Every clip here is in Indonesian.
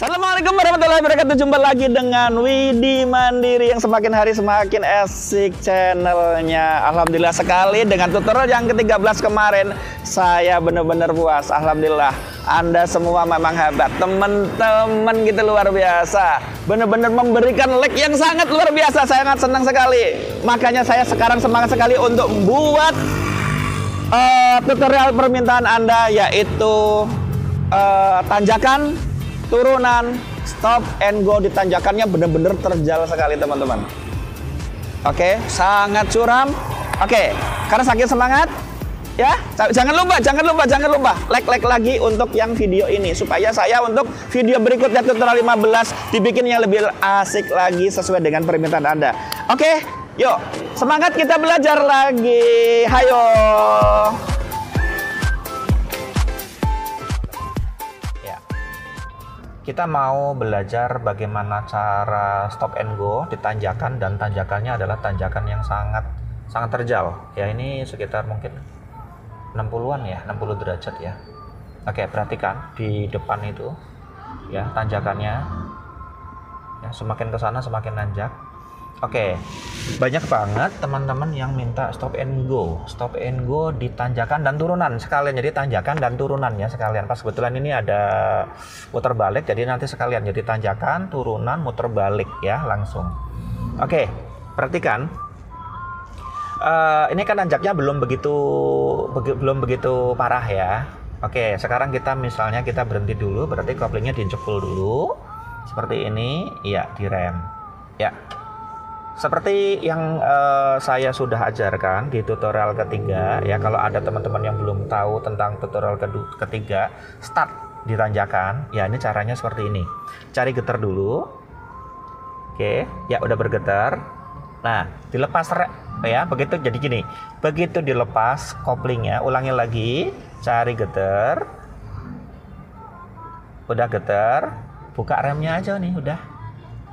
Assalamualaikum warahmatullahi wabarakatuh. Jumpa lagi dengan Widi Mandiri yang semakin hari semakin asik channelnya. Alhamdulillah sekali dengan tutorial yang ke-13 kemarin. Saya benar-benar puas. Alhamdulillah. Anda semua memang hebat. Teman-teman gitu luar biasa. Benar-benar memberikan like yang sangat luar biasa. Saya sangat senang sekali. Makanya saya sekarang semangat sekali untuk buat tutorial permintaan Anda, yaitu tanjakan, turunan, stop and go. Di tanjakannya benar-benar terjal sekali teman-teman. Oke, sangat curam. Oke, karena saking semangat ya, jangan lupa like lagi untuk yang video ini, supaya saya untuk video berikutnya tutorial 15 dibikin yang lebih asik lagi sesuai dengan permintaan Anda. Oke, yuk semangat, kita belajar lagi. Hayo. Kita mau belajar bagaimana cara stop and go di tanjakan, dan tanjakannya adalah tanjakan yang sangat terjal. Ya, ini sekitar mungkin 60-an ya, 60 derajat ya. Oke, perhatikan di depan itu ya tanjakannya. Ya, semakin ke sana semakin nanjak. Oke, banyak banget teman-teman yang minta stop and go di tanjakan dan turunan sekalian. Jadi tanjakan dan turunannya sekalian. Pas kebetulan ini ada muter balik, jadi nanti sekalian jadi tanjakan, turunan, muter balik ya langsung. Oke, perhatikan. Ini kan nanjaknya belum begitu parah ya. Oke, sekarang kita misalnya kita berhenti dulu, berarti koplingnya diinjek full dulu. Seperti ini, ya direm. Ya. Seperti yang saya sudah ajarkan di tutorial ketiga ya, kalau ada teman-teman yang belum tahu tentang tutorial ketiga start di tanjakan ya, ini caranya seperti ini. Cari getar dulu. Oke, ya udah bergetar. Nah, dilepas ya, begitu jadi gini. Begitu dilepas koplingnya, ulangi lagi, cari getar. Udah getar, buka remnya aja nih, udah.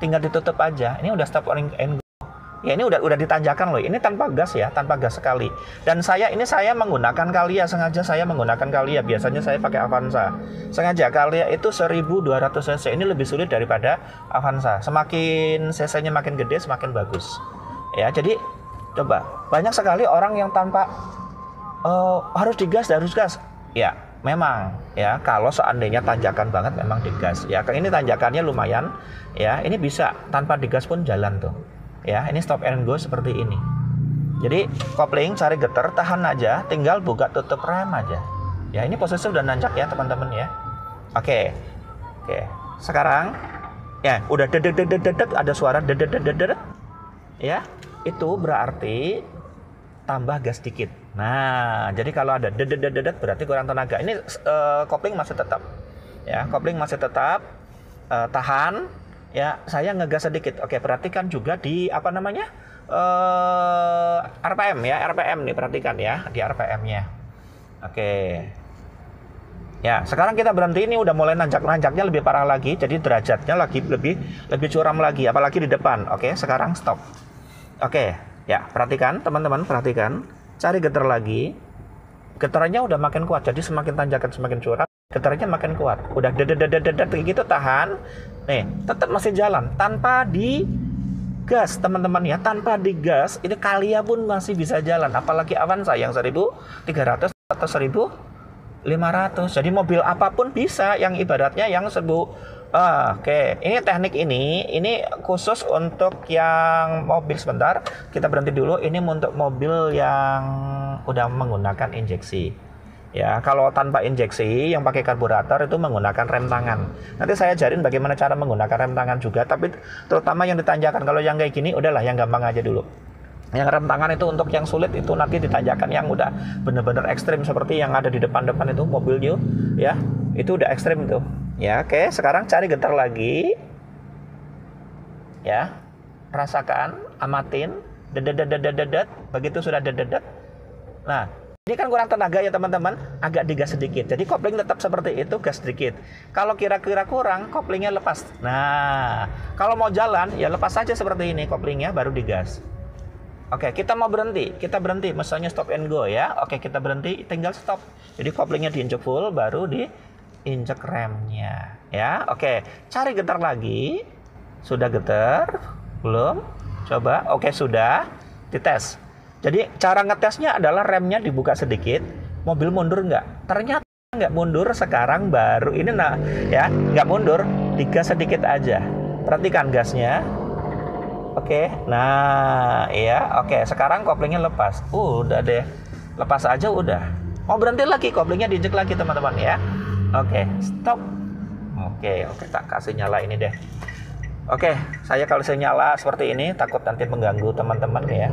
Tinggal ditutup aja. Ini udah stop and go. Ya, ini udah ditanjakan loh. Ini tanpa gas ya, tanpa gas sekali. Dan saya menggunakan Calya, sengaja saya menggunakan Calya. Biasanya saya pakai Avanza. Sengaja Calya itu 1200 cc. Ini lebih sulit daripada Avanza. Semakin cc-nya makin gede semakin bagus. Ya, jadi coba. Banyak sekali orang yang tanpa harus digas, harus gas. Ya, memang ya, kalau seandainya tanjakan banget memang digas. Ya, ini tanjakannya lumayan ya. Ini bisa tanpa digas pun jalan tuh. Ya, ini stop and go seperti ini. Jadi kopling, cari getar, tahan aja, tinggal buka tutup rem aja. Ya, ini posisi udah nanjak ya teman-teman ya. Oke. Sekarang ya udah dedek, ada suara dedek. Ya, itu berarti tambah gas dikit. Nah, jadi kalau ada dedek berarti kurang tenaga. Ini kopling masih tetap. Ya, kopling masih tetap, tahan. Ya, saya ngegas sedikit. Oke, perhatikan juga di RPM ya, RPM nih, perhatikan ya di RPM-nya. Oke. Ya, sekarang kita berhenti, ini udah mulai nanjaknya lebih parah lagi, jadi derajatnya lagi lebih curam lagi, apalagi di depan. Oke, sekarang stop. Oke, ya, perhatikan teman-teman, perhatikan. Cari getar lagi. Getarannya udah makin kuat, jadi semakin tanjakan semakin curam. Getarannya makin kuat. Udah dedet gitu, tahan. Nih, tetap masih jalan tanpa digas, teman-teman ya. Tanpa digas, ini Calya pun masih bisa jalan, apalagi Avanza yang 1300 atau 1500. Jadi mobil apapun bisa, yang ibaratnya yang Oke, ini teknik ini khusus untuk yang mobil. Sebentar, kita berhenti dulu. Ini untuk mobil yang udah menggunakan injeksi. Ya, kalau tanpa injeksi yang pakai karburator itu menggunakan rem tangan. Nanti saya ajarin bagaimana cara menggunakan rem tangan juga, tapi terutama yang ditanjakan. Kalau yang kayak gini udahlah yang gampang aja dulu. Yang rem tangan itu untuk yang sulit, itu nanti ditanjakan yang udah bener-bener ekstrim seperti yang ada di depan-depan itu mobilnya ya. Itu udah ekstrim itu. Ya, oke, sekarang cari getar lagi. Ya. Rasakan, amatin, dedet. Begitu sudah dedet. Nah, ini kan kurang tenaga ya teman-teman, agak digas sedikit. Jadi kopling tetap seperti itu, gas sedikit. Kalau kira-kira kurang, koplingnya lepas. Nah, kalau mau jalan, ya lepas saja seperti ini koplingnya, baru digas. Oke, kita mau berhenti. Kita berhenti, misalnya stop and go ya. Oke, kita berhenti, tinggal stop. Jadi koplingnya diinjek full, baru injek remnya ya. Oke, cari getar lagi. Sudah getar? Belum? Coba. Oke, sudah. Dites. Jadi cara ngetesnya adalah remnya dibuka sedikit, mobil mundur nggak? Ternyata nggak mundur. Sekarang baru ini ya, nggak mundur, digas sedikit aja. Perhatikan gasnya. Oke, nah iya, oke. Sekarang koplingnya lepas. Udah deh, lepas aja udah. Mau berhenti lagi, koplingnya diinjek lagi teman-teman ya. Oke, stop. Oke, tak kasih nyala ini deh. Oke, kalau saya nyala seperti ini takut nanti mengganggu teman-teman ya.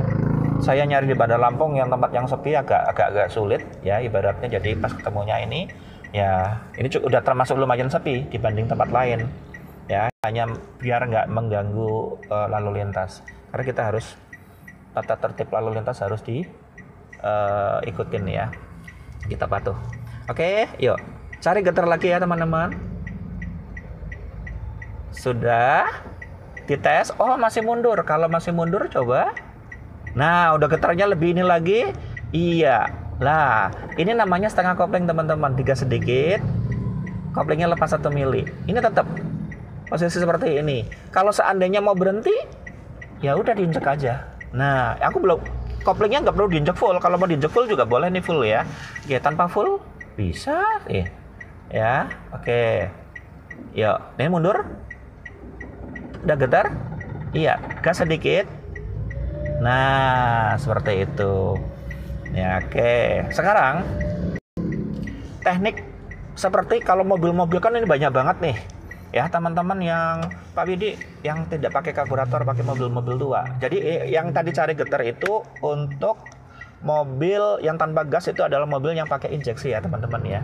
Saya nyari di Bandar Lampung yang tempat yang sepi agak sulit ya ibaratnya. Jadi pas ketemunya ini ya, ini udah termasuk lumayan sepi dibanding tempat lain ya. Hanya biar nggak mengganggu lalu lintas. Karena kita harus tata tertib lalu lintas harus ikutin ya. Kita patuh. Oke, yuk cari getar lagi ya teman-teman. Sudah dites. Oh, masih mundur. Kalau masih mundur coba. Nah, udah getarnya lebih ini lagi. Iya. Nah, ini namanya setengah kopling teman-teman. Digas sedikit. Koplingnya lepas 1 mili. Ini tetap posisi seperti ini. Kalau seandainya mau berhenti, ya udah diinjek aja. Nah, aku belum, koplingnya nggak perlu diinjek full. Kalau mau diinjek full juga boleh nih full ya. Oke, tanpa full bisa. Ya, oke. Yuk, ini mundur. Udah getar? Iya, gas sedikit. Nah, seperti itu. Ya, oke. Sekarang teknik seperti kalau mobil-mobil kan ini banyak banget nih. Ya, teman-teman yang Pak Widi yang tidak pakai karburator, pakai mobil-mobil tua. Jadi yang tadi cari getar itu untuk mobil yang tanpa gas, itu adalah mobil yang pakai injeksi ya, teman-teman ya.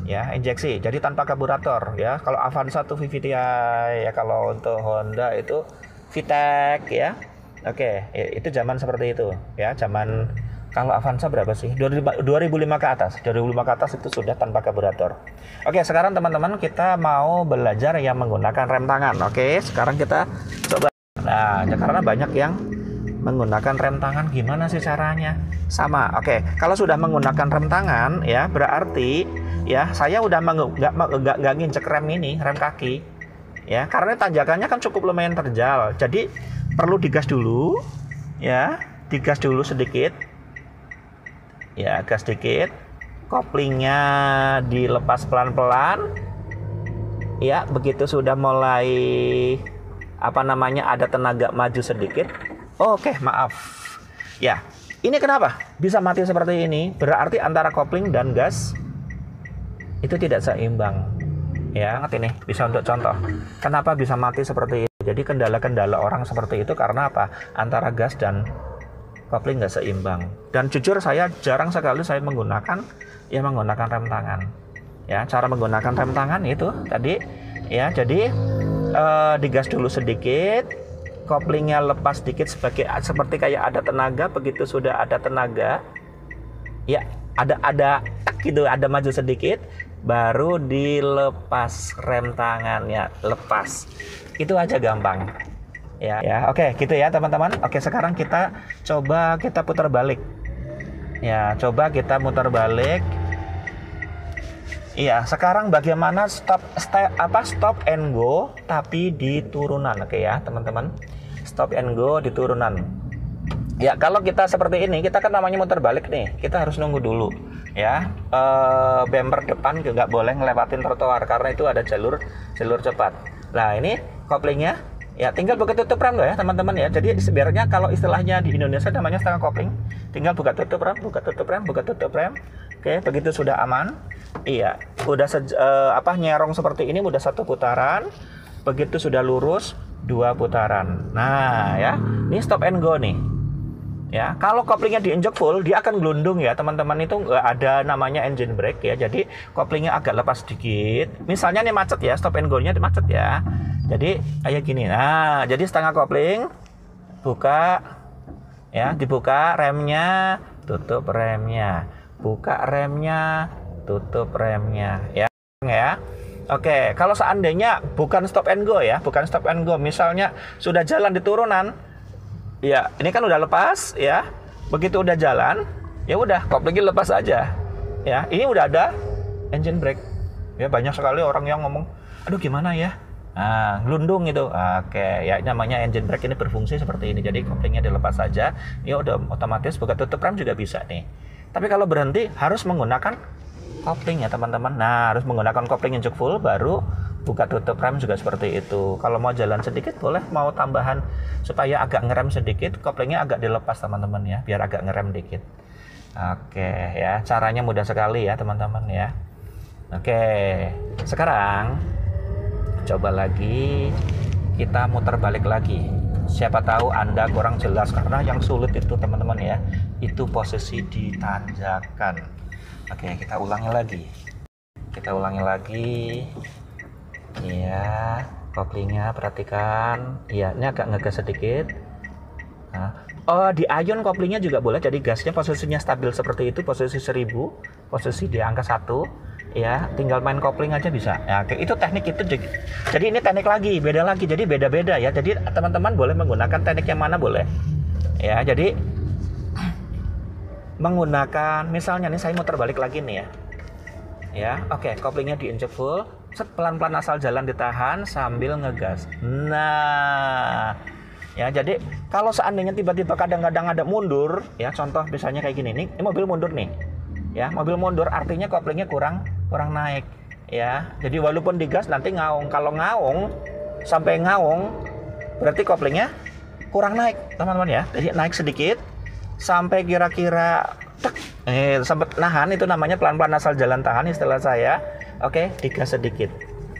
Ya, injeksi. Jadi tanpa karburator ya. Kalau Avanza itu VVTi, ya kalau untuk Honda itu VTEC ya. Oke, itu zaman seperti itu ya. Zaman kalau Avanza berapa sih? 2005 ke atas. 2005 ke atas itu sudah tanpa karburator. Oke, sekarang teman-teman kita mau belajar yang menggunakan rem tangan. Oke, sekarang kita coba. Nah, karena banyak yang menggunakan rem tangan, gimana sih caranya? Sama. Oke, kalau sudah menggunakan rem tangan ya, berarti ya saya udah nggak nginjek rem ini, rem kaki. Ya, karena tanjakannya kan cukup lumayan terjal. Jadi perlu digas dulu ya, digas dulu sedikit. Ya, gas dikit, koplingnya dilepas pelan-pelan. Ya, begitu sudah mulai ada tenaga maju sedikit. Oke, maaf. Ya, ini kenapa bisa mati seperti ini? Berarti antara kopling dan gas itu tidak seimbang. Ya, ngerti nih, bisa untuk contoh. Kenapa bisa mati seperti itu? Jadi kendala-kendala orang seperti itu karena apa? Antara gas dan kopling nggak seimbang. Dan jujur saya jarang sekali saya menggunakan rem tangan. Ya, cara menggunakan rem tangan itu tadi ya. Jadi digas dulu sedikit, koplingnya lepas sedikit seperti kayak ada tenaga. Begitu sudah ada tenaga, ya ada gitu, ada maju sedikit, baru dilepas rem tangannya, lepas. Itu aja gampang. Ya, oke, gitu ya teman-teman. Oke, sekarang kita putar balik. Ya, coba kita mutar balik. Iya, sekarang bagaimana stop and go tapi di turunan. Oke ya, teman-teman. Stop and go di turunan. Ya, kalau kita seperti ini, kita kan namanya mutar balik nih. Kita harus nunggu dulu. Ya, bumper depan nggak boleh ngelewatin trotoar karena itu ada jalur cepat. Nah, ini koplingnya. Ya, tinggal buka tutup rem loh ya teman-teman ya. Jadi sebenarnya kalau istilahnya di Indonesia namanya setengah kopling. Tinggal buka tutup rem. Oke, begitu sudah aman. Iya, udah nyerong seperti ini udah 1 putaran. Begitu sudah lurus 2 putaran. Nah, ya. Ini stop and go nih. Ya, kalau koplingnya diinjek full, dia akan gelundung ya teman-teman. Itu nggak ada namanya engine brake ya. Jadi koplingnya agak lepas sedikit. Misalnya nih macet ya, stop and go-nya macet ya. Jadi kayak gini. Nah, jadi setengah kopling, buka, ya, dibuka remnya, tutup remnya, buka remnya, tutup remnya, ya. Oke, kalau seandainya bukan stop and go ya, misalnya sudah jalan di turunan, ya, ini kan udah lepas, ya. Begitu udah jalan, ya udah koplingnya lepas aja, ya. Ini udah ada engine brake. Ya banyak sekali orang yang ngomong, aduh gimana ya? Nah, gelundung itu. Oke, ya namanya engine brake ini berfungsi seperti ini. Jadi koplingnya dilepas saja, ya udah otomatis buka tutup rem juga bisa nih. Tapi kalau berhenti harus menggunakan kopling ya teman-teman. Nah, harus menggunakan kopling injek full baru buka tutup rem juga seperti itu. Kalau mau jalan sedikit boleh, mau tambahan supaya agak ngerem sedikit, koplingnya agak dilepas teman-teman ya, biar agak ngerem dikit. Oke ya, caranya mudah sekali ya teman-teman ya. Oke, sekarang coba lagi kita muter balik lagi. Siapa tahu Anda kurang jelas, karena yang sulit itu teman-teman ya, itu posisi di tanjakan. Oke, kita ulangi lagi. Iya, koplingnya perhatikan. Iya, ini agak ngegas sedikit. Nah, oh, di ion koplingnya juga boleh. Jadi gasnya posisinya stabil seperti itu, posisi 1000, posisi di angka 1. Ya, tinggal main kopling aja bisa. Ya, itu teknik itu. Jadi ini teknik lagi, beda lagi. Jadi beda-beda ya. Jadi teman-teman boleh menggunakan teknik yang mana boleh. Ya, jadi menggunakan misalnya nih saya muter balik lagi nih ya. Ya, oke, koplingnya diinjek full. Pelan-pelan asal jalan ditahan sambil ngegas. Nah, ya jadi kalau seandainya tiba-tiba kadang-kadang ada mundur, ya contoh misalnya kayak gini nih, ini mobil mundur nih. Ya, mobil mundur artinya koplingnya kurang naik ya. Jadi walaupun digas nanti ngaung, kalau ngaung sampai ngaung berarti koplingnya kurang naik teman-teman ya. Jadi naik sedikit sampai kira-kira sampai nahan, itu namanya pelan-pelan asal jalan tahan istilah saya. Oke, digas sedikit.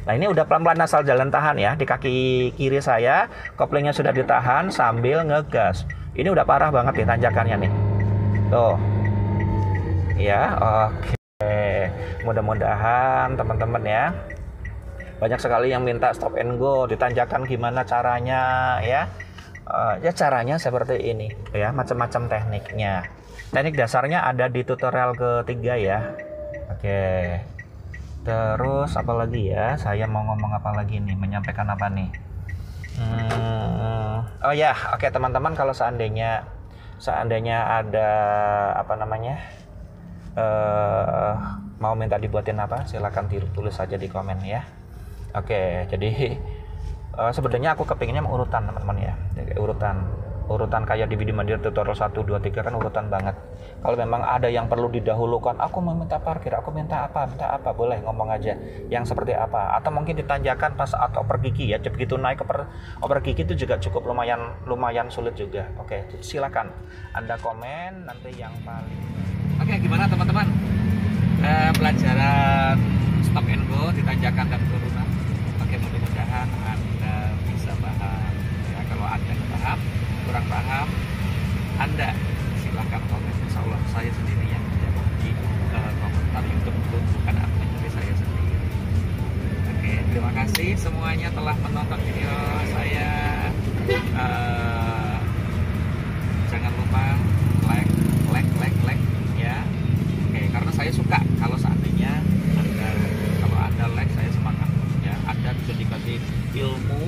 Nah, ini udah pelan-pelan asal jalan tahan ya. Di kaki kiri saya koplingnya sudah ditahan sambil ngegas. Ini udah parah banget nih tanjakannya nih. Tuh. Ya, oke. Mudah-mudahan teman-teman ya. Banyak sekali yang minta stop and go, ditanjakan gimana caranya ya. Ya caranya seperti ini ya, macam-macam tekniknya. Teknik dasarnya ada di tutorial ketiga ya. Oke. Terus apa lagi ya? Saya mau ngomong apa lagi nih? Menyampaikan apa nih? Oh ya, oke teman-teman, kalau seandainya ada apa namanya? Mau minta dibuatin apa? Silakan tulis saja di komen ya. Oke, jadi sebenarnya aku kepinginnya urutan teman-teman ya. Jadi, urutan kayak di video Mandiri tutorial 1, 2, 3 kan urutan banget. Kalau memang ada yang perlu didahulukan, aku mau minta parkir, aku minta apa, boleh ngomong aja yang seperti apa. Atau mungkin ditanjakan pas atau oper gigi ya, begitu naik ke oper gigi itu juga cukup lumayan sulit juga. Oke, silakan Anda komen nanti yang paling. Oke, gimana teman-teman? Pelajaran stop and go di tanjakan dan turunan. Oke, mudah-mudahan Anda bisa paham. Ya, kalau Anda paham, kurang paham, Anda silahkan komen. Insya Allah saya sendiri yang menjawab di komentar YouTube itu, bukan admin dari saya sendiri. Oke, terima kasih semuanya telah menonton video saya. Jangan lupa like ya. Oke, karena saya suka kalau seandainya Anda like, saya semangat ya. Anda bisa dikasih ilmu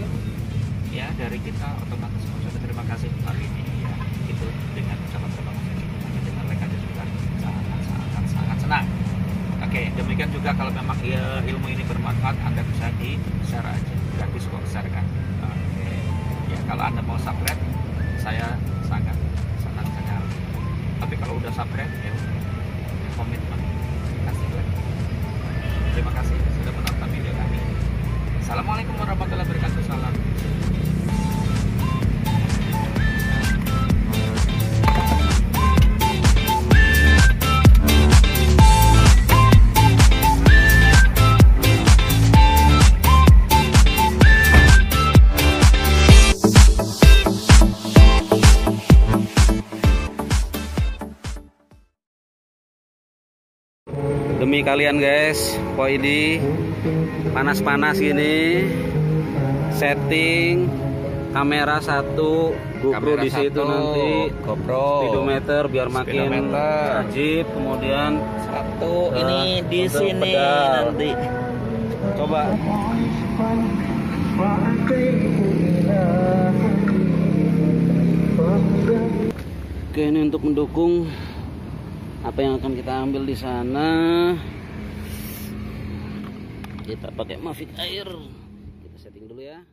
ya dari kita, otomatis mengucapkan terima kasih hari ini ya. Itu dengan ucapan terima kasih, hanya dengan like aja sudah sangat senang. Oke, demikian juga kalau memang ilmu ini bermanfaat, Anda bisa di-share aja, gratis kok share kan. Oke. Ya, kalau Anda mau subscribe, saya sangat senang sekali. Tapi kalau udah subscribe ya komitmen kasih like. Terima kasih sudah menonton video kami. Assalamualaikum warahmatullahi wabarakatuh. Salam. Demi kalian guys, Poidi panas-panas gini, setting kamera 1, GoPro di situ nanti, GoPro speedometer biar makin ajib, kemudian 1 ini di sini pedal. Nanti coba. Oke, ini untuk mendukung apa yang akan kita ambil di sana. Kita pakai Mavic Air. Kita setting dulu ya.